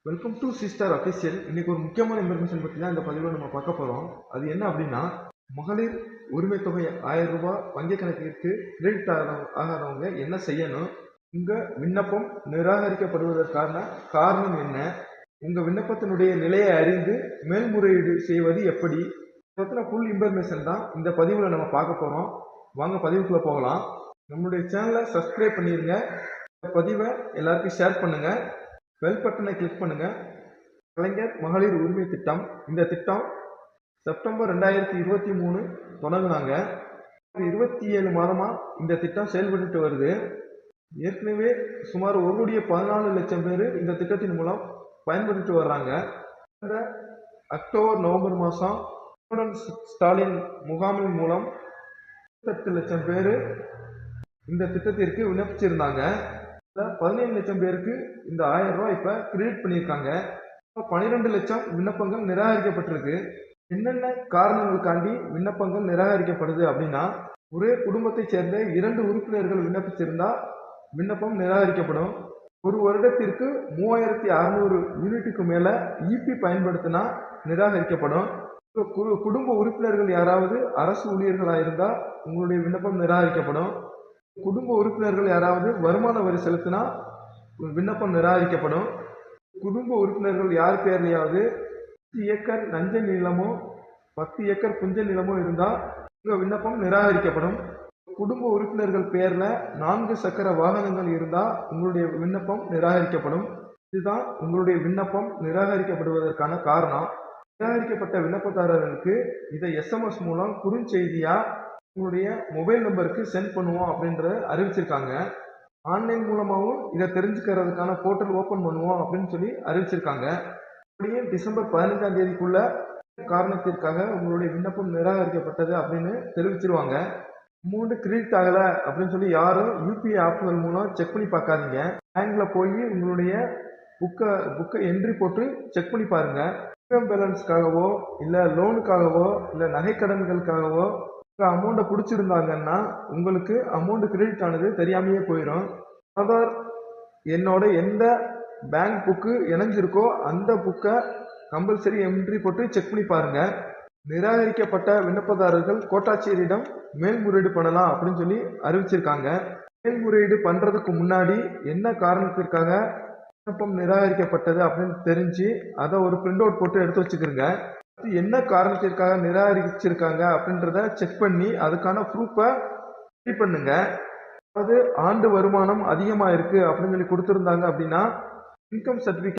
Welcome to sister official. இன்னைக்கு ஒரு முக்கியமான இன்ஃபர்மேஷன் பற்றி தான் இந்த பதிவில் நம்ம பார்க்க போகிறோம். அது என்ன அப்படின்னா, மகளிர் உரிமை தொகை 1000 ரூபாய் வங்கி கணக்கிற்கு கிரெடிட் ஆகாதவங்க என்ன செய்யணும், உங்கள் விண்ணப்பம் நிராகரிக்கப்படுவதற்கான காரணம் என்ன, உங்கள் விண்ணப்பத்தினுடைய நிலையை அறிந்து மேல்முறையீடு செய்வது எப்படி, பற்றின ஃபுல் இன்ஃபர்மேஷன் தான் இந்த பதிவில் நம்ம பார்க்க போகிறோம். வாங்க பதிவுக்குள்ளே போகலாம். நம்மளுடைய சேனலை சப்ஸ்கிரைப் பண்ணிடுங்க. இந்த பதிவை எல்லாருக்கும் ஷேர் பண்ணுங்கள். பெல் பட்டனை கிளிக் பண்ணுங்க. கலைஞர் மகளிர் உரிமை திட்டம். இந்த திட்டம் செப்டம்பர் 2023 தொடங்குனாங்க. 27 மாதமா இந்த திட்டம் செயல்பட்டு வருது. ஏற்கனவே சுமார் 1,14,00,000 பேர் இந்த திட்டத்தின் மூலம் பயன்படுத்திட்டு வர்றாங்க. இந்த அக்டோபர் நவம்பர் மாதம் ஸ்டாலின் முகாமின் மூலம் 28 லட்சம் பேர் இந்த திட்டத்திற்கு விண்ணப்பிச்சிருந்தாங்க. 17 லட்சம் பேருக்கு இந்த 1000 ரூபாய் இப்ப கிரெடிட் பண்ணியிருக்காங்க. 12 லட்சம் விண்ணப்பங்கள் நிராகரிக்கப்பட்டிருக்கு. என்னென்ன காரணங்களுக்காண்டி விண்ணப்பங்கள் நிராகரிக்கப்படுது அப்படின்னா, ஒரே குடும்பத்தை சேர்ந்த 2 உறுப்பினர்கள் விண்ணப்பிச்சிருந்தா விண்ணப்பம் நிராகரிக்கப்படும். ஒரு வருடத்திற்கு 3600 யூனிட்டுக்கு மேல இபி பயன்படுத்தினா நிராகரிக்கப்படும். குடும்ப உறுப்பினர்கள் யாராவது அரசு ஊழியர்களாக இருந்தா உங்களுடைய விண்ணப்பம் நிராகரிக்கப்படும். குடும்ப உறுப்பினர்கள் யாராவது வருமான வரி செலுத்தினா விண்ணப்பம் நிராகரிக்கப்படும். குடும்ப உறுப்பினர்கள் யார் பேர்லையாவது 10 ஏக்கர் நஞ்ச நிலமோ 10 ஏக்கர் புஞ்ச நிலமோ இருந்தால் உங்கள் விண்ணப்பம் நிராகரிக்கப்படும். குடும்ப உறுப்பினர்கள் பேரில் 4 சக்கர வாகனங்கள் இருந்தால் உங்களுடைய விண்ணப்பம் நிராகரிக்கப்படும். இதுதான் உங்களுடைய விண்ணப்பம் நிராகரிக்கப்படுவதற்கான காரணம். நிராகரிக்கப்பட்ட விண்ணப்பதாரர்களுக்கு இதை எஸ்எம்எஸ் மூலம் குறுஞ்செய்தியாக உங்களுடைய மொபைல் நம்பருக்கு சென்ட் பண்ணுவோம் அப்படின்றத அறிவிச்சிருக்காங்க. ஆன்லைன் மூலமாகவும் இதை தெரிஞ்சுக்கிறதுக்கான போர்ட்டல் ஓப்பன் பண்ணுவோம் அப்படின்னு சொல்லி அறிவிச்சிருக்காங்க. அப்படியே டிசம்பர் 15ஆம் தேதிக்குள்ள காரணத்திற்காக உங்களுடைய விண்ணப்பம் நிராகரிக்கப்பட்டது அப்படின்னு தெரிவிச்சிருவாங்க. அமௌண்ட் கிரெடிட் ஆகலை அப்படின்னு சொல்லி யாரும் யூபிஐ ஆப்புகள் மூலம் செக் பண்ணி பார்க்காதீங்க. பேங்க்ல போய் உங்களுடைய புக்கை என்ட்ரி போட்டு செக் பண்ணி பாருங்க. இன்கம் பேலன்ஸ்க்காகவோ இல்லை லோனுக்காகவோ இல்லை நகைக்கடன்களுக்காகவோ அமௌண்ட்டை பிடிச்சிருந்தாங்கன்னா உங்களுக்கு அமௌண்ட் கிரெடிட் ஆனது தெரியாமையே போயிடும். ஆதார் என்னோட எந்த பேங்க் புக்கு இணைஞ்சிருக்கோ அந்த புக்கை கம்பல்சரி என்ட்ரி போட்டு செக் பண்ணி பாருங்க. நிராகரிக்கப்பட்ட விண்ணப்பதாரர்கள் கோட்டாட்சியரிடம் மேல்முறையீடு பண்ணலாம் அப்படின்னு சொல்லி அறிவிச்சிருக்காங்க. மேல்முறையீடு பண்றதுக்கு முன்னாடி என்ன காரணத்திற்காக விண்ணப்பம் நிராகரிக்கப்பட்டது அப்படின்னு தெரிஞ்சு அதை ஒரு பிரிண்ட் அவுட் போட்டு எடுத்து வச்சுக்கிறங்க. என்ன காரணத்திற்காக நிராகரிச்சிருக்காங்க அப்படின்றத செக் பண்ணி அதுக்கான ப்ரூஃபை ரெடி பண்ணுங்க. அதாவது ஆண்டு வருமானம் அதிகமாக இருக்கு அப்படின்னு சொல்லி கொடுத்துருந்தாங்க அப்படின்னா இன்கம் சர்டிஃபிகேட்